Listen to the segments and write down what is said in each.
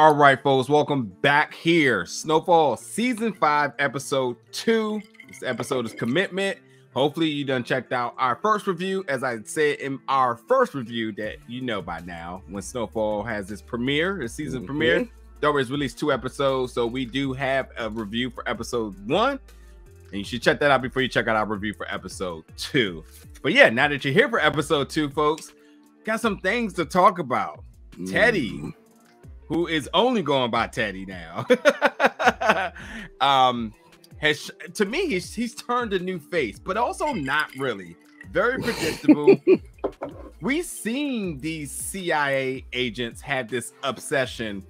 All right, folks, welcome back here. Snowfall Season 5, Episode 2. This episode is Commitment. Hopefully you done checked out our first review. As I said in our first review that you know by now, when Snowfall has its premiere, its season premiere, they always release 2 episodes. So we do have a review for Episode 1. And you should check that out before you check out our review for Episode 2. But yeah, now that you're here for Episode 2, folks, got some things to talk about. Teddy, who is only going by Teddy now, has, to me, he's turned a new face, but also not really. Very predictable. We've seen these CIA agents have this obsession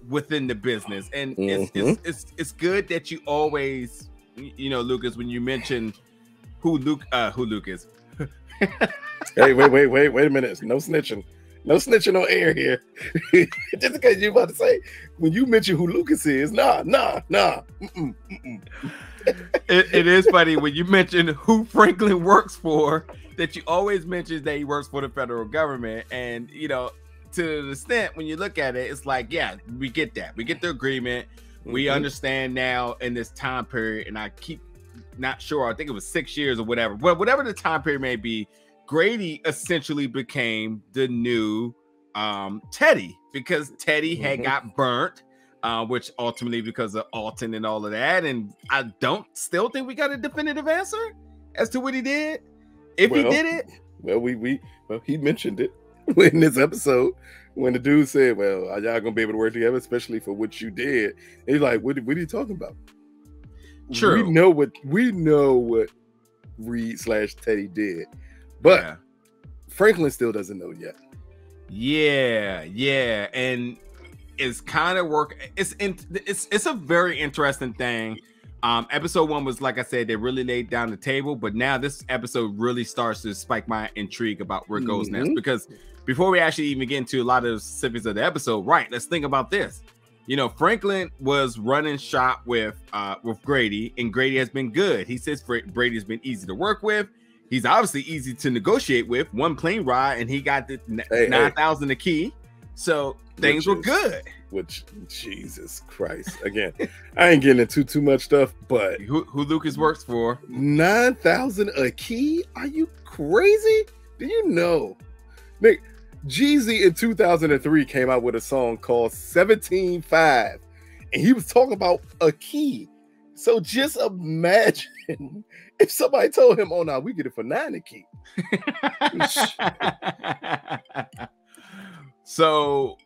within the business, and it's good that you always, you know, Lucas, when you mention who Luke is. Hey, wait a minute. No snitching. No snitching on air here. Just because you're about to say, when you mention who Lucas is, nah. It is funny when you mention who Franklin works for, that you always mention that he works for the federal government. And, you know, to the extent when you look at it, it's like, yeah, we get that. We get the agreement. We understand now in this time period, and I keep not sure. I think it was 6 years or whatever. But whatever the time period may be, Grady essentially became the new Teddy, because Teddy had got burnt, which ultimately because of Alton and all of that. And I still think we got a definitive answer as to what he did. If he did it. Well, he mentioned it in this episode when the dude said, well, are y'all gonna be able to work together, especially for what you did? And he's like, what are you talking about? True. We know what Reed/Teddy did. But yeah. Franklin still doesn't know yet. Yeah, and it's kind of it's a very interesting thing. Episode 1 was, like I said, they really laid down the table, but now this episode really starts to spike my intrigue about where it goes next. Because before we actually even get into a lot of the specifics of the episode, right? Let's think about this. You know, Franklin was running shop with Grady, and Grady has been good. He says Brady's been easy to work with. He's obviously easy to negotiate with. One plane ride, and he got the 9,000 a key. So things were good. Which, Jesus Christ. Again, I ain't getting into too much stuff, but who Lucas works for. 9,000 a key? Are you crazy? Do you know? Nick, Jeezy in 2003 came out with a song called 17.5, and he was talking about a key. So just imagine if somebody told him, oh, no, we get it for 9 a key. So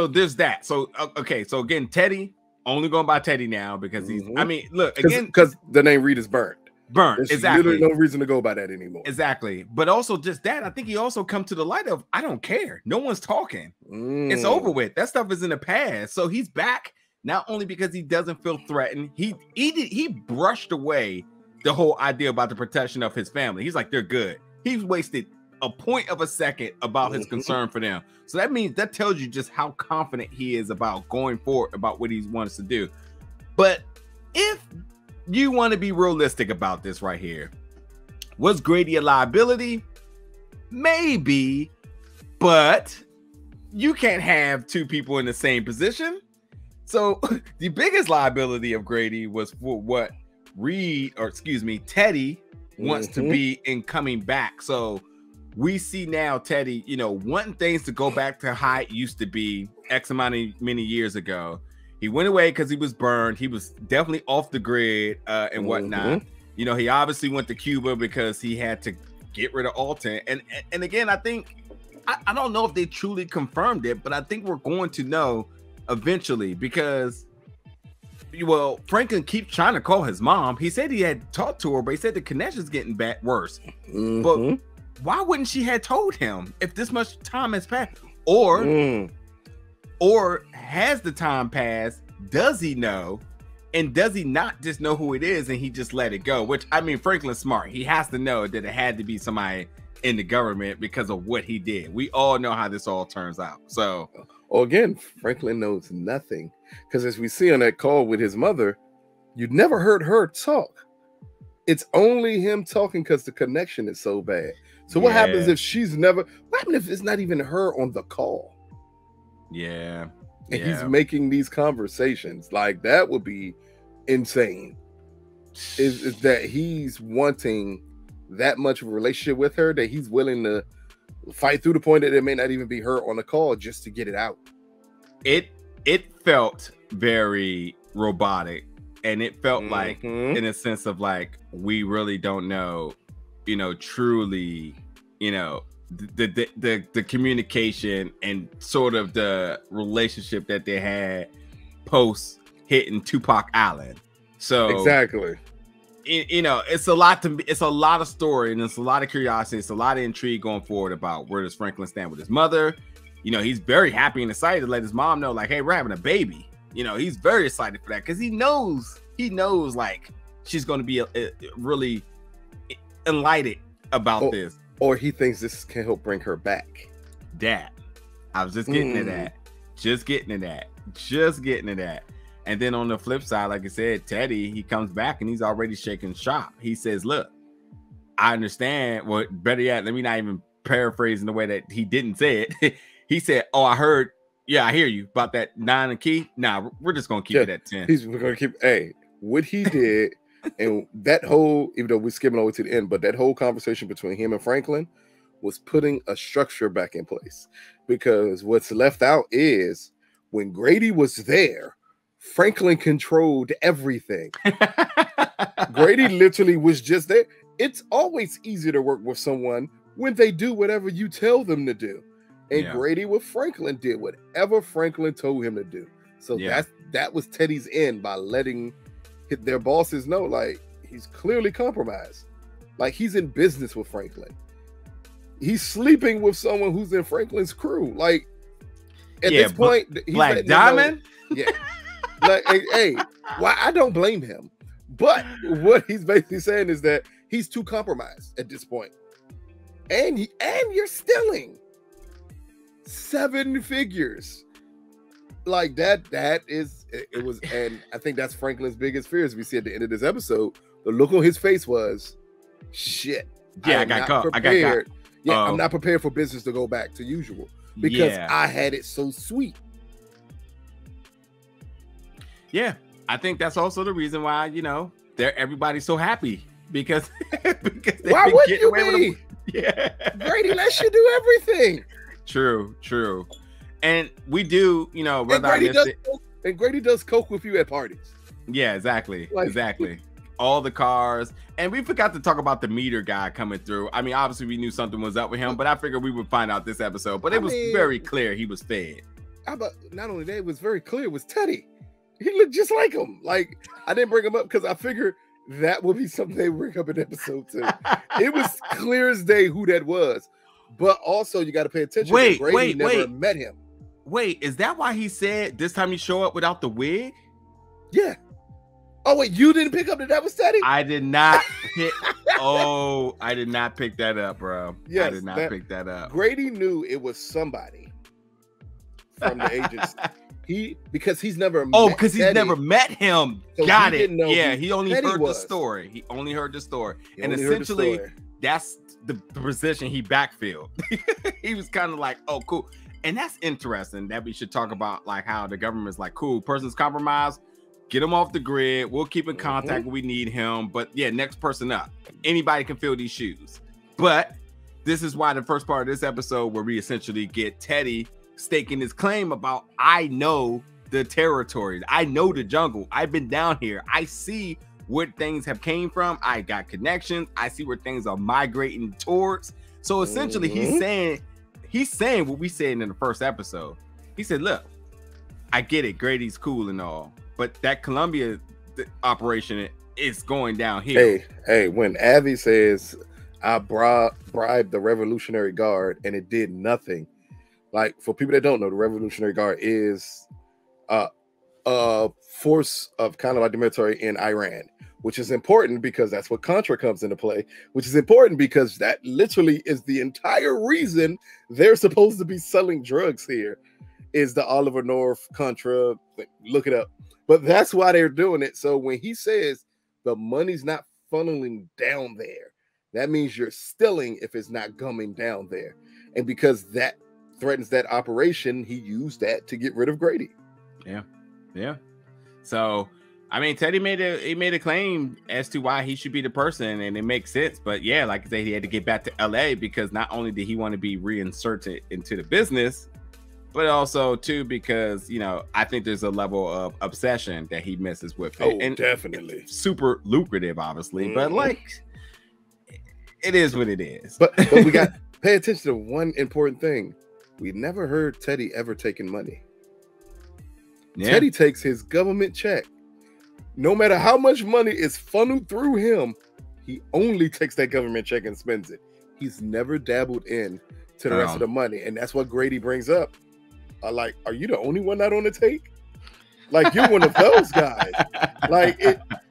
there's that. So, okay. So again, Teddy, only going by Teddy now because he's, I mean, look, again. Because the name Reed is burnt. There's exactly. Literally no reason to go by that anymore. Exactly. But also just that, I think he also come to the light of, I don't care. No one's talking. It's over with. That stuff is in the past. So he's back. Not only because he doesn't feel threatened, he brushed away the whole idea about the protection of his family. He's like, they're good. He's wasted a point of a second about his concern for them. So that tells you just how confident he is about going forward about what he wants to do. But if you want to be realistic about this right here, was Grady a liability? Maybe, but you can't have 2 people in the same position. So the biggest liability of Grady was for what Teddy wants to be in coming back. So we see now Teddy, you know, wanting things to go back to how it used to be X amount of many years ago. He went away because he was burned. He was definitely off the grid and whatnot. You know, he obviously went to Cuba because he had to get rid of Alton. And again, I think, I don't know if they truly confirmed it, but I think we're going to know eventually, because, well, Franklin keeps trying to call his mom. He said he had talked to her, but he said the connection's getting worse. But why wouldn't she have told him if this much time has passed? Or has the time passed? Does he know? And does he not just know who it is and he just let it go? Which, I mean, Franklin's smart. He has to know that it had to be somebody in the government because of what he did. We all know how this all turns out. So, again, Franklin knows nothing, because as we see on that call with his mother, you never heard her talk. It's only him talking because the connection is so bad. So what happens if what happens if it's not even her on the call? Yeah. and he's making these conversations. Like, that would be insane. Is that he's wanting that much of a relationship with her that he's willing to fight through the point that it may not even be her on the call just to get it out. It felt very robotic, and it felt like, in a sense of like, we really don't know, truly, the communication and sort of the relationship that they had post hitting Tupac Island. So exactly, it's a lot of story, and it's a lot of curiosity, it's a lot of intrigue going forward about where does Franklin stand with his mother. He's very happy and excited to let his mom know, like, hey, we're having a baby. He's very excited for that because he knows like she's going to be really enlightened about this. Or he thinks this can help bring her back. That. I was just getting to that. Just getting to that. And then on the flip side, like I said, Teddy, he comes back and he's already shaking shop. He says, look, I understand. Well, better yet, let me not even paraphrase in the way that he didn't say it. He said, oh, I heard. Yeah, I hear you about that 9 and key. Nah, we're just going to keep it at 10. We're going to keep, what he did, and that whole, even though we're skipping all the way to the end, but that whole conversation between him and Franklin was putting a structure back in place. Because what's left out is when Grady was there, Franklin controlled everything. Grady literally was just there. It's always easier to work with someone when they do whatever you tell them to do. And Grady with Franklin did whatever Franklin told him to do. So that was Teddy's end by letting their bosses know, like, he's clearly compromised. Like, he's in business with Franklin. He's sleeping with someone who's in Franklin's crew. Like, at this point, he's Black Diamond. Like, hey, well, I don't blame him. But what he's basically saying is that he's too compromised at this point. And you're stealing 7 figures. Like, that is, it was, and I think that's Franklin's biggest fear, as we see at the end of this episode. The look on his face was, shit. Yeah, I got caught. Yeah, I'm not prepared for business to go back to usual because I had it so sweet. Yeah, I think that's also the reason why, everybody's so happy because why wouldn't you be? Yeah, Grady lets you do everything. True. And we do, and Grady does coke with you at parties. Yeah, exactly. Exactly. All the cars. And we forgot to talk about the meter guy coming through. I mean, obviously we knew something was up with him, but I figured we would find out this episode. But it was very clear he was fed. Not only that, it was very clear it was Teddy. He looked just like him. Like, I didn't bring him up because I figured that would be something they bring up in episode 2. It was clear as day who that was. But also, you got to pay attention. Grady never met him. Wait, is that why he said this time you show up without the wig? Yeah. Oh, wait, you didn't pick up that was Teddy? I did not pick. I did not pick that up, bro. Yes, I did not pick that up. Grady knew it was somebody from the agency. Because he's never met him. So got it. Yeah, he only heard the story. And essentially, that's the position he backfilled. He was kind of like, oh, cool. And that's interesting that we should talk about, like, how the government's like, cool, person's compromised, get him off the grid. We'll keep in contact when we need him. But yeah, next person up. Anybody can fill these shoes. But this is why the first part of this episode where we essentially get Teddy staking his claim about, I know the territories. I know the jungle. I've been down here. I see where things have came from. I got connections. I see where things are migrating towards. So essentially he's saying what we said in the first episode. He said, look, I get it. Grady's cool and all, but that Columbia operation is going downhill. Hey, when Avi says, I bribed the Revolutionary Guard and it did nothing. Like, for people that don't know, the Revolutionary Guard is a force of kind of like the military in Iran, which is important because that's what Contra comes into play, which is important because that literally is the entire reason they're supposed to be selling drugs here, is the Oliver North Contra. Look it up. But that's why they're doing it. So when he says the money's not funneling down there, that means you're stealing if it's not coming down there. And because that threatens that operation, he used that to get rid of Grady. Yeah. So, I mean, Teddy made a claim as to why he should be the person, and it makes sense. But yeah, like I said, he had to get back to LA because not only did he want to be reinserted into the business, but also too because I think there's a level of obsession that he misses with it. Oh, and definitely. Super lucrative, obviously, but like it is what it is. But we got pay attention to one important thing. We never heard Teddy ever taking money. Yeah. Teddy takes his government check. No matter how much money is funneled through him, he only takes that government check and spends it. He's never dabbled in to the rest of the money. And that's what Grady brings up. Like, are you the only one not on the take? Like, you're one of those guys.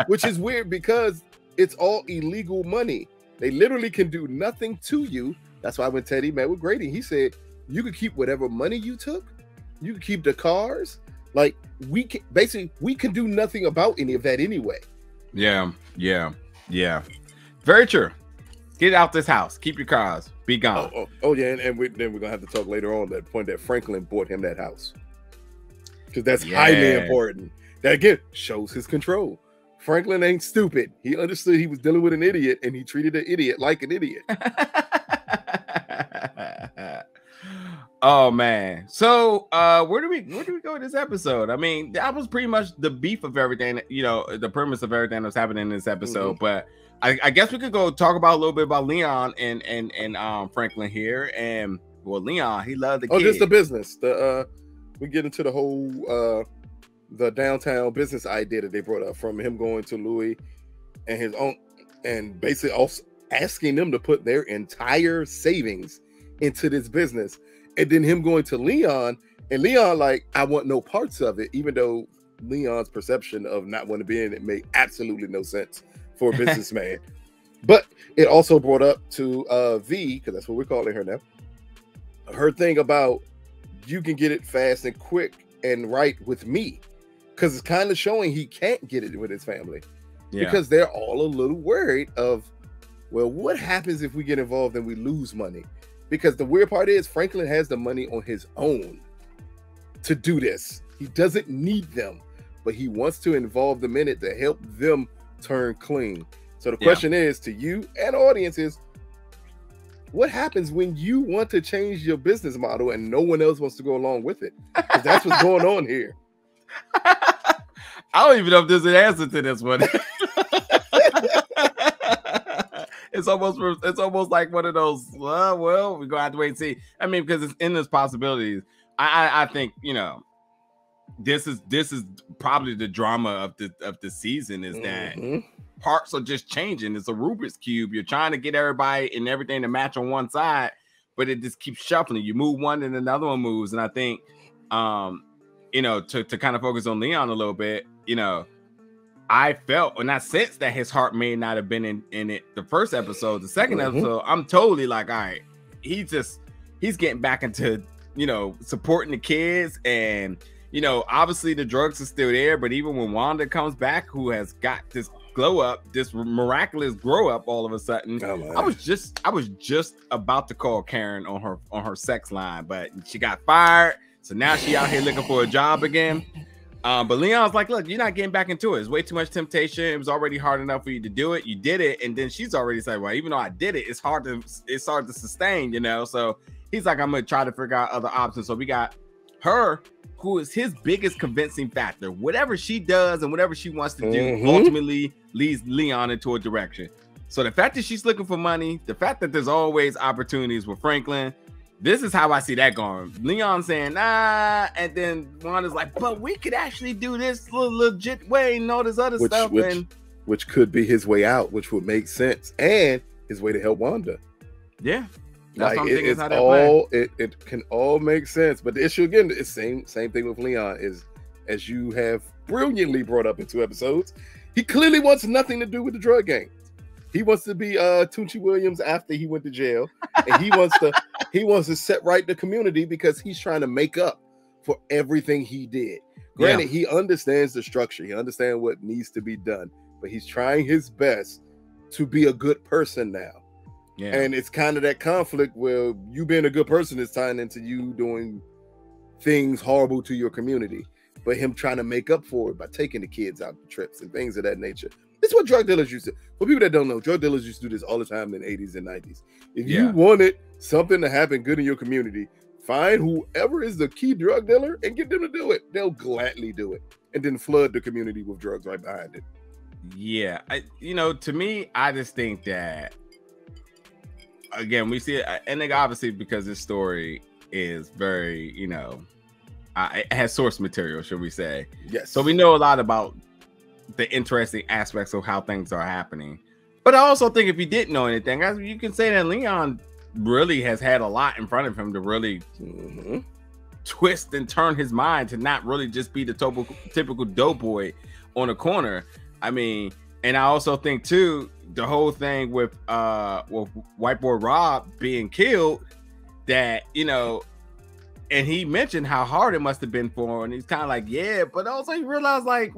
Which is weird because it's all illegal money. They literally can do nothing to you. That's why when Teddy met with Grady, he said, you could keep whatever money you took. You could keep the cars. Like, we can do nothing about any of that anyway. Yeah. Very true. Get out this house. Keep your cars. Be gone. Oh yeah, and then we're gonna have to talk later on that point that Franklin bought him that house because that's highly important. That again shows his control. Franklin ain't stupid. He understood he was dealing with an idiot, and he treated an idiot like an idiot. Oh man. So where do we go with this episode? I mean, that was pretty much the beef of everything, the premise of everything that's happening in this episode. But I guess we could go talk about a little bit about Leon and Franklin here. And well, Leon, he loved the kid. Just the business. We get into the whole the downtown business idea that they brought up from him going to Louie and his own, and basically also asking them to put their entire savings into this business. And then him going to Leon, and Leon like, I want no parts of it, even though Leon's perception of not wanting to be in it made absolutely no sense for a businessman. But it also brought up to V, because that's what we're calling her now, her thing about you can get it fast and quick and right with me, because it's kind of showing he can't get it with his family. Because they're all a little worried of, well, what happens if we get involved and we lose money? Because the weird part is Franklin has the money on his own to do this. He doesn't need them, but he wants to involve them in it to help them turn clean. So the question is to you and audience is, what happens when you want to change your business model and no one else wants to go along with it? Because that's what's going on here. I don't even know if there's an answer to this one. It's almost like one of those. Well, we're gonna have to wait and see. I mean, because it's in this possibilities. I think this is probably the drama of the season is that parts are just changing. It's a Rubik's cube. You're trying to get everybody and everything to match on one side, but it just keeps shuffling. You move one and another one moves. And I think, to kind of focus on Leon a little bit, I felt in that sense that his heart may not have been in it the first episode. The second episode, I'm totally like, all right, he's getting back into, supporting the kids. And, obviously the drugs are still there. But even when Wanda comes back, who has got this glow up, this miraculous grow up all of a sudden, I was just about to call Karen on her sex line, but she got fired. So now she out here looking for a job again. But Leon's like, look, you're not getting back into it. It's way too much temptation. It was already hard enough for you to do it. You did it. And then she's already said, well, even though I did it, it's hard to sustain, So he's like, I'm going to try to figure out other options. So we got her, who is his biggest convincing factor. Whatever she does and whatever she wants to do ultimately leads Leon into a direction. So the fact that she's looking for money, the fact that there's always opportunities with Franklin, this is how I see that going. Leon saying, nah, and then Wanda's like, but we could actually do this legit way and all this other stuff. Which could be his way out, which would make sense, and his way to help Wanda. Yeah. That's what I'm thinking is how it can all make sense. But the issue again is same thing with Leon is, as you have brilliantly brought up in 2 episodes, he clearly wants nothing to do with the drug gang. He wants to be Tunchi Williams after he went to jail, and he wants to set right the community because he's trying to make up for everything he did. Granted, he understands the structure, he understands what needs to be done, but he's trying his best to be a good person now. Yeah. And it's kind of that conflict where you being a good person is tying into you doing things horrible to your community. but him trying to make up for it by taking the kids out for trips and things of that nature. This is what drug dealers used to. For people that don't know, drug dealers used to do this all the time in the 80s and 90s. If you wanted something to happen good in your community, find whoever is the key drug dealer and get them to do it. They'll gladly do it, and then flood the community with drugs right behind it. Yeah, to me, I just think that, again, we see it, and then obviously because this story is very, it has source material, should we say? Yes. So we know a lot about the interesting aspects of how things are happening. But I also think if you didn't know anything, you can say that Leon really has had a lot in front of him to really twist and turn his mind to not really just be the typical dope boy on a corner. I mean, and I also think too, the whole thing with Whiteboard Rob being killed, that, and he mentioned how hard it must have been for him, and he's kind of like, yeah, but also he realized like,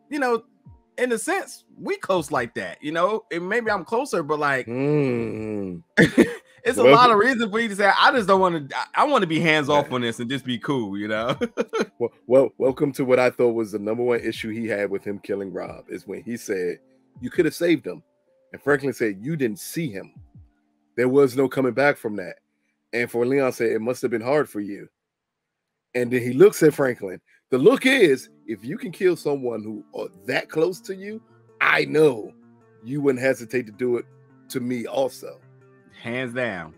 in a sense, we close like that, and well, I'm closer, but like, it's a lot of reason for you to say, I just don't want to, I want to be hands off on this and just be cool, Well, welcome to what I thought was the number one issue he had with him killing Rob, is when he said, you could have saved him. And Franklin said, you didn't see him. There was no coming back from that. And for Leon said, it must have been hard for you. And then he looks at Franklin. The look is, if you can kill someone who are that close to you, I know you wouldn't hesitate to do it to me also. Hands down.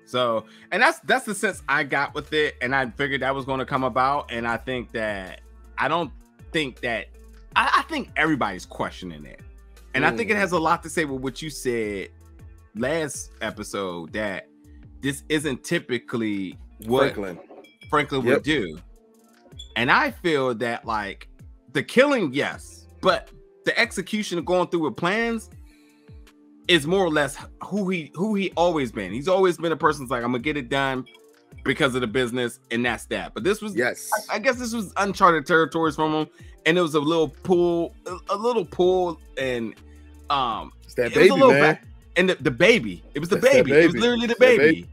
So, and that's the sense I got with it, and I figured that was going to come about. And I think that I think everybody's questioning it, and I think it has a lot to say with what you said last episode, that this isn't typically what Franklin would do. And I feel that, like, the killing, yes, but the execution of going through with plans is more or less who he always been. He's always been a person that's like, I'm gonna get it done because of the business, and that's that. But this was, I guess this was uncharted territories from him, and it was a little pull, and it's that baby, man. And the baby, it was the baby. It was literally the baby.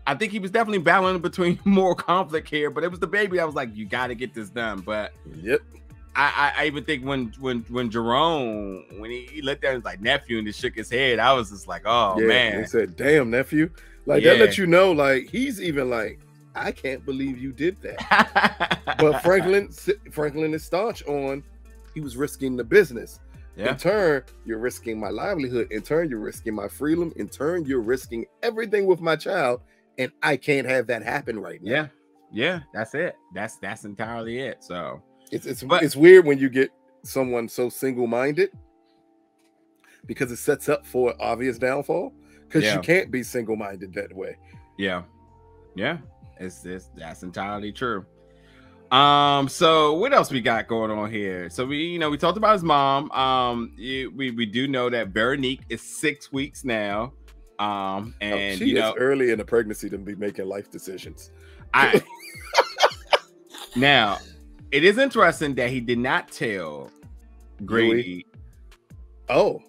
I think he was definitely battling between more conflict here, but it was the baby. I was like, you got to get this done. But I even think when Jerome, when he looked at his like nephew and he shook his head, I was just like, oh man. He said, damn, nephew. Like that lets you know, like, he's even like, I can't believe you did that. But Franklin is staunch on, he was risking the business. In turn, you're risking my livelihood. In turn, you're risking my freedom. In turn, you're risking everything with my child. And I can't have that happen right now. Yeah, that's it. That's entirely it. So it's weird when you get someone so single-minded, because it sets up for an obvious downfall, because you can't be single-minded that way. Yeah. That's entirely true. So what else we got going on here? So we talked about his mom. We do know that Veronique is 6 weeks now. And she is early in the pregnancy to be making life decisions. Now, it is interesting that he did not tell Grady. Louie. Oh,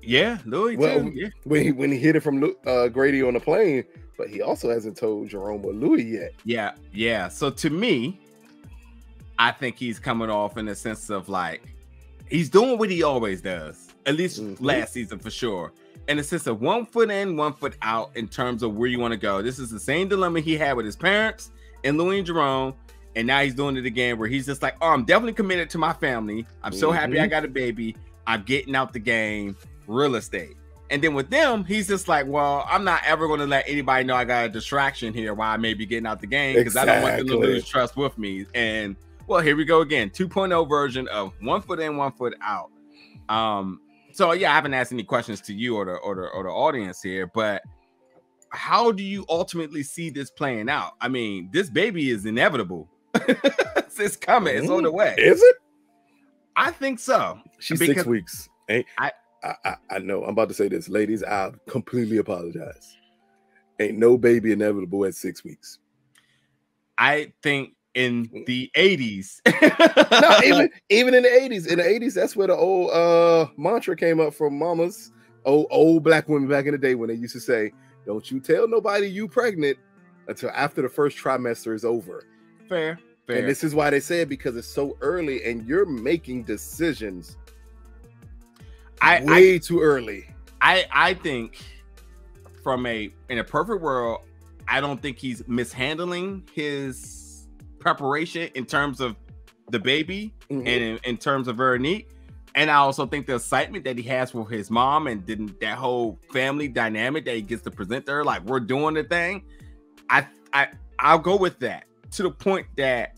yeah, Louie too. Yeah. When he hid it from Grady on the plane, but he also hasn't told Jerome or Louie yet. Yeah. So to me, I think he's coming off in the sense of like, he's doing what he always does, at least last season for sure. In the sense of 1 foot in, 1 foot out in terms of where you want to go. This is the same dilemma he had with his parents and Louie and Jerome. And now he's doing it again, where he's just like, oh, I'm definitely committed to my family. I'm so happy I got a baby. I'm getting out the game, real estate. And then with them, he's just like, well, I'm not ever going to let anybody know I got a distraction here while I may be getting out the game, because I don't want them to lose trust with me. And well, here we go again. 2.0 version of 1 foot in, 1 foot out. So yeah, I haven't asked any questions to you or the audience here, but how do you ultimately see this playing out? I mean, this baby is inevitable. It's coming. It's on the way. Is it? I think so. She's 6 weeks. I know. I'm about to say this, ladies. I completely apologize. Ain't no baby inevitable at 6 weeks. I think in the 80s. No, even in the 80s. In the 80s, that's where the old mantra came up from mamas, old black women back in the day, when they used to say, don't you tell nobody you pregnant until after the first trimester is over. Fair. Fair. And this is why they say it, because it's so early and you're making decisions way too early. I think in a perfect world, I don't think he's mishandling his preparation in terms of the baby and in terms of Veronique. And I also think the excitement that he has for his mom and that whole family dynamic that he gets to present to her, like, we're doing the thing. I'll go with that, to the point that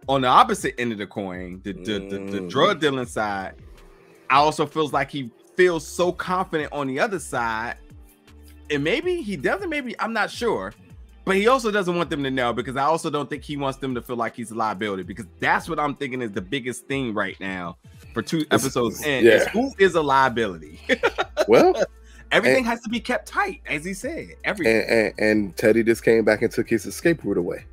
on the opposite end of the coin, the drug dealing side, I also feels like he feels so confident on the other side. And maybe he doesn't, maybe, I'm not sure. But he also doesn't want them to know, because I also don't think he wants them to feel like he's a liability, because that's what I'm thinking is the biggest thing right now for 2 episodes in, is who is a liability. Well, everything has to be kept tight, as he said. Everything. And Teddy just came back and took his escape route away.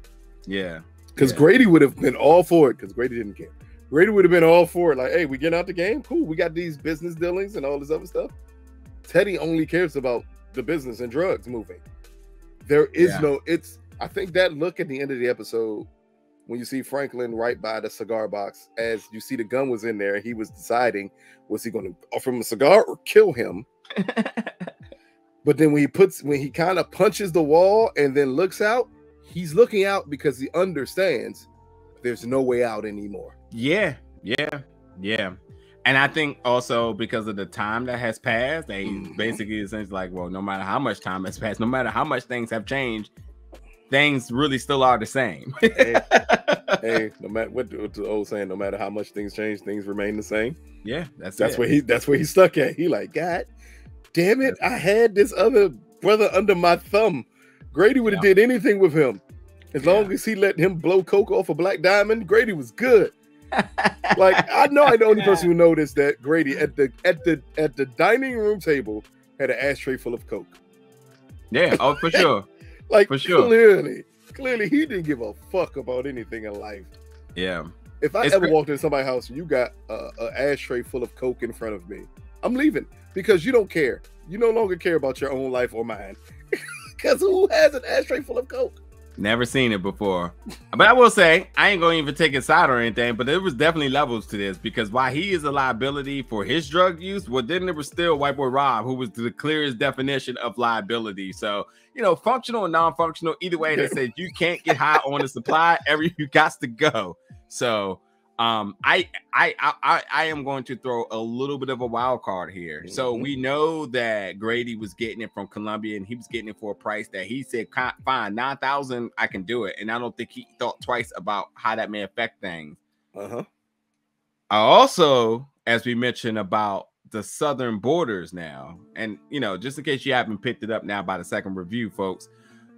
Yeah. Because Grady would have been all for it, because Grady didn't care. Grady would have been all for it. Like, hey, we getting out the game? Cool. We got these business dealings and all this other stuff. Teddy only cares about the business and drugs moving. There is I think that look at the end of the episode, when you see Franklin right by the cigar box, as you see the gun was in there, he was deciding, was he going to offer him a cigar or kill him? But then when he kind of punches the wall and then looks out, he's looking out because he understands there's no way out anymore. Yeah. And I think also because of the time that has passed, they basically essentially like, well, no matter how much time has passed, no matter how much things have changed, things really still are the same. hey, no matter what the old saying, no matter how much things change, things remain the same. Yeah, that's where he's stuck at. He like, God damn it, I had this other brother under my thumb. Grady would have did anything with him. As long as he let him blow coke off a Black Diamond, Grady was good. Like, I know I'm the only person who noticed that Grady at the dining room table had an ashtray full of coke. Yeah, oh, for sure. Like, for sure. Clearly he didn't give a fuck about anything in life. Yeah. If I ever walked into somebody's house and you got an ashtray full of coke in front of me, I'm leaving, because you don't care. You no longer care about your own life or mine. Because who has an ashtray full of coke? Never seen it before. But I will say, I ain't going to even take his side or anything, but there was definitely levels to this, because while he is a liability for his drug use, well, then there was still Whiteboard Rob, who was the clearest definition of liability. So, functional and non-functional, either way, they said you can't get high on the supply, you got to go. So I am going to throw a little bit of a wild card here. So we know that Grady was getting it from Columbia, and he was getting it for a price that he said, fine, $9,000, I can do it. And I don't think he thought twice about how that may affect things. I also, as we mentioned about the southern borders now, and just in case you haven't picked it up now by the second review, folks,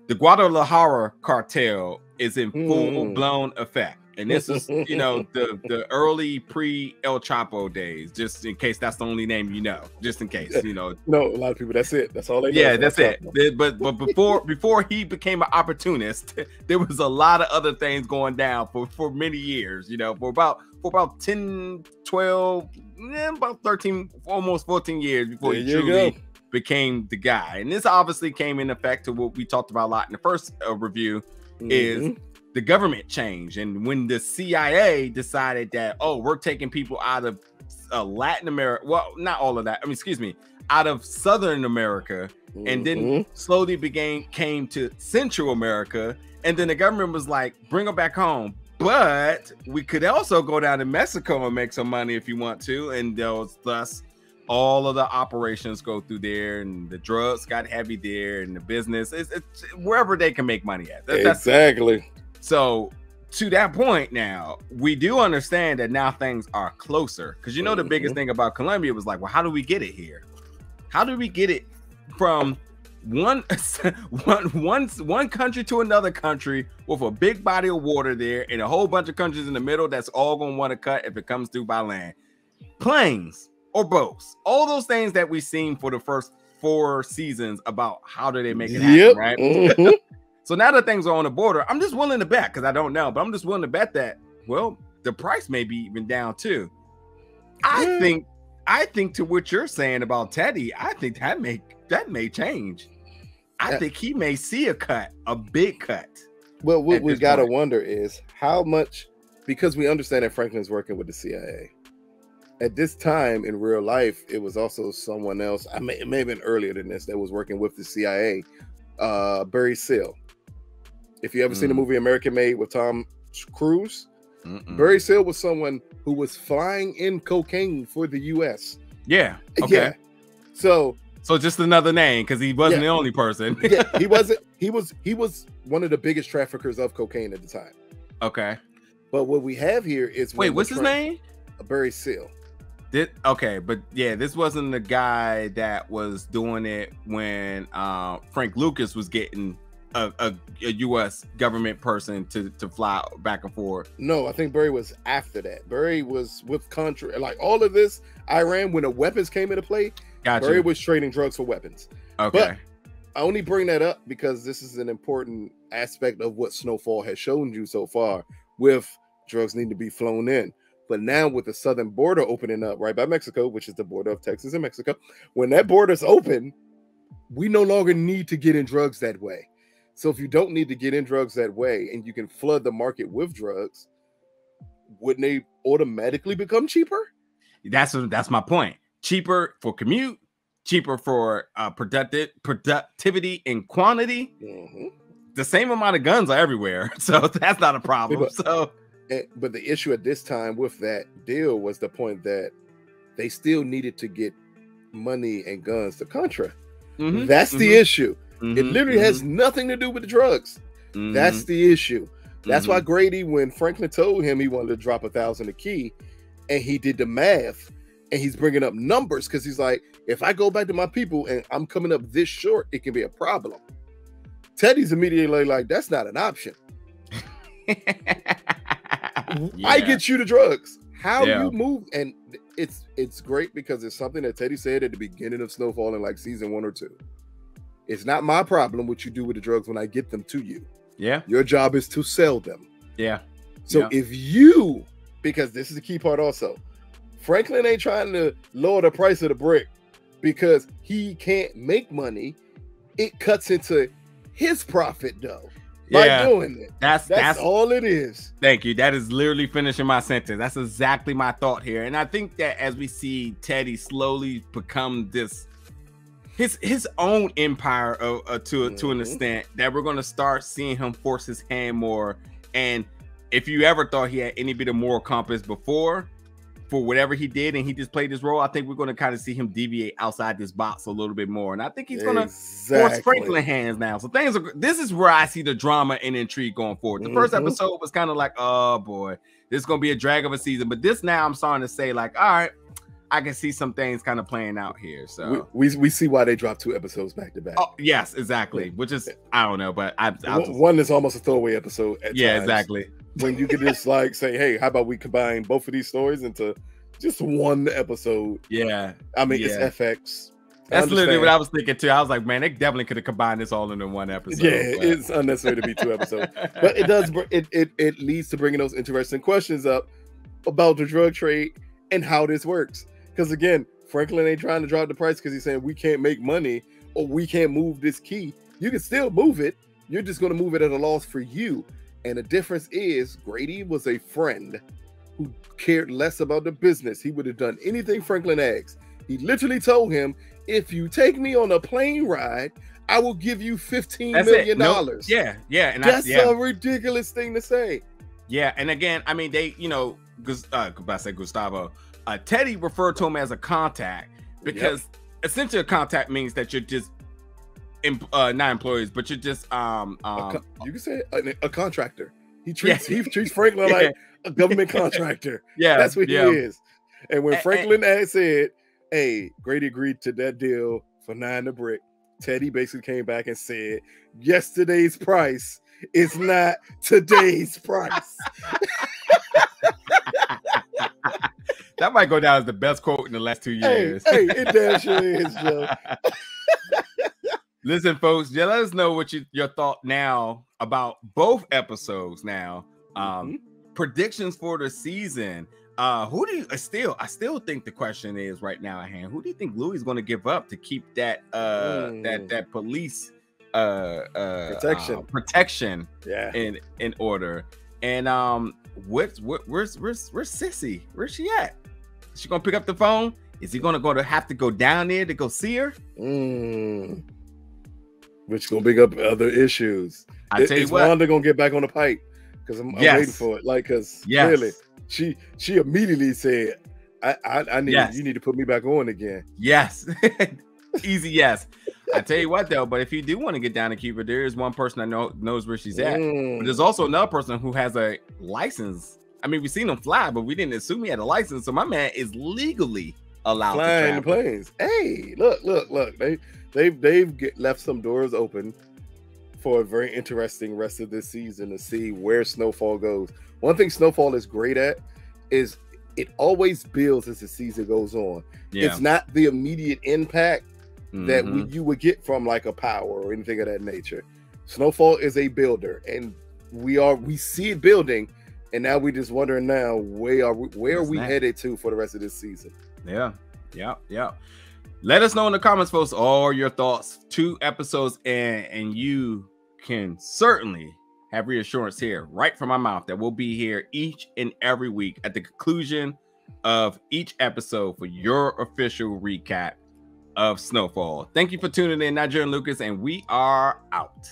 the Guadalajara cartel is in full-blown effect. And this is, the early pre-El Chapo days, just in case that's the only name just in case, No, a lot of people, that's it. That's all they know. Yeah, that's it. But before he became an opportunist, there was a lot of other things going down for many years, for about 10, 12, about 13, almost 14 years before he truly became the guy. And this obviously came in effect to what we talked about a lot in the first review, is the government change. And when the C.I.A. decided that, we're taking people out of Latin America, well, not all of that, out of Southern America, and then slowly came to Central America, and then the government was like, bring them back home, but we could also go down to Mexico and make some money if you want to, and thus all of the operations go through there, and the drugs got heavy there, and the business it's wherever they can make money at. Exactly. So to that point, now we do understand that now things are closer, because the biggest thing about Colombia was like, well, how do we get it here? How do we get it from one country to another country with a big body of water there, and a whole bunch of countries in the middle that's all going to want to cut if it comes through by land? Planes or boats, all those things that we've seen for the first 4 seasons about how do they make it happen, right? So now that things are on the border, I'm just willing to bet, because I don't know, but I'm just willing to bet that, well, the price may be even down too. I think to what you're saying about Teddy, I think that may change. I think he may see a big cut. Well, what we got to wonder is how much, because we understand that Franklin's working with the CIA. At this time in real life, it was also someone else. It may have been earlier than this that was working with the CIA. Barry Seal. If you ever seen the movie American Made with Tom Cruise, Barry Seal was someone who was flying in cocaine for the U.S. Yeah. Okay. Yeah. So just another name because he wasn't the only person. Yeah, he wasn't. He was one of the biggest traffickers of cocaine at the time. Okay. But what we have here is what's his name? Barry Seal. But yeah, this wasn't the guy that was doing it when Frank Lucas was getting a U.S. government person to fly back and forth. No, I think Barry was after that. Barry was with country, like all of this Iran when the weapons came into play. Gotcha. Barry was trading drugs for weapons. Okay. But I only bring that up because this is an important aspect of what Snowfall has shown you so far with drugs needing to be flown in. But now with the southern border opening up right by Mexico, which is the border of Texas and Mexico, when that border's open, we no longer need to get in drugs that way. So if you don't need to get in drugs that way and you can flood the market with drugs, wouldn't they automatically become cheaper? That's my point. Cheaper for commute, cheaper for productivity and quantity. The same amount of guns are everywhere. So that's not a problem. But the issue at this time with that deal was the point that they still needed to get money and guns to Contra. That's the issue. It literally has nothing to do with the drugs. That's the issue. That's why Grady, when Franklin told him he wanted to drop 1,000 a key, and he did the math, and he's bringing up numbers because he's like, if I go back to my people and I'm coming up this short, it can be a problem. Teddy's immediately like, that's not an option. I get you the drugs. How you move, and it's great because it's something that Teddy said at the beginning of Snowfall in like season 1 or 2. It's not my problem what you do with the drugs when I get them to you. Yeah. Your job is to sell them. Yeah. So if you, because this is the key part also, Franklin ain't trying to lower the price of the brick because he can't make money. It cuts into his profit though. By doing it. That's all it is. Thank you. That is literally finishing my sentence. That's exactly my thought here. And I think that as we see Teddy slowly become this his own empire to an extent, that we're going to start seeing him force his hand more. And if you ever thought he had any bit of moral compass before for whatever he did and he just played his role, I think we're going to kind of see him deviate outside this box a little bit more. And I think he's going to force Franklin hands now. So this is where I see the drama and intrigue going forward. The first episode was kind of like, oh boy, this is going to be a drag of a season. But this now I'm starting to say like, all right, I can see some things kind of playing out here. So we see why they dropped 2 episodes back to back. Oh, yes, exactly. Which is, I don't know, but one is almost a throwaway episode. At times, exactly. When you could just like say, hey, how about we combine both of these stories into just one episode? Yeah. I mean, it's FX. That's literally what I was thinking too. I was like, man, they definitely could have combined this all into one episode. Yeah, it's unnecessary to be 2 episodes. But it does, it leads to bringing those interesting questions up about the drug trade and how this works. Because again, Franklin ain't trying to drop the price because he's saying we can't make money or we can't move this key. You can still move it. You're just going to move it at a loss for you. And the difference is Grady was a friend who cared less about the business. He would have done anything Franklin asked. He literally told him, if you take me on a plane ride, I will give you $15 million. Nope. Yeah. And that's a ridiculous thing to say. Yeah. And again, I mean, they, I say Gustavo, Teddy referred to him as a contact because essentially a contact means that you're just not employees, but you're just you can say a contractor. He treats Franklin like a government contractor. That's what he is. And when Franklin had said, hey, Grady agreed to that deal for 9 a brick, Teddy basically came back and said, yesterday's price is not today's price. That might go down as the best quote in the last 2 years. Hey, it damn sure is, Joe. Listen, folks, let us know what your thought now about both episodes now. Predictions for the season. Who do you I still think the question is right now at hand, who do you think Louie's going to give up to keep that that police protection Yeah. in order. And where's Sissy? Where's she at? Is she gonna pick up the phone? Is he gonna have to go down there to go see her? Which gonna bring up other issues. Is Wanda gonna get back on the pipe? Because I'm waiting for it. Like, because clearly she immediately said, I need you need to put me back on again. Yes. Easy yes. I tell you what though, but if you do want to get down to keep her, there is one person I know knows where she's at. But there's also another person who has a license. I mean, we've seen him fly, but we didn't assume he had a license. So my man is legally allowed flying to the planes. Hey, look. They've left some doors open for a very interesting rest of this season to see where Snowfall goes. One thing Snowfall is great at is it always builds as the season goes on. Yeah. It's not the immediate impact that you would get from like a Power or anything of that nature. Snowfall is a builder, and we see it building, and now we just wondering now where are we headed to for the rest of this season. Yeah. Let us know in the comments, folks, all your thoughts. 2 episodes and you can certainly have reassurance here right from my mouth that we'll be here each and every week at the conclusion of each episode for your official recap of Snowfall. Thank you for tuning in, Nigerian Lucas, and we are out.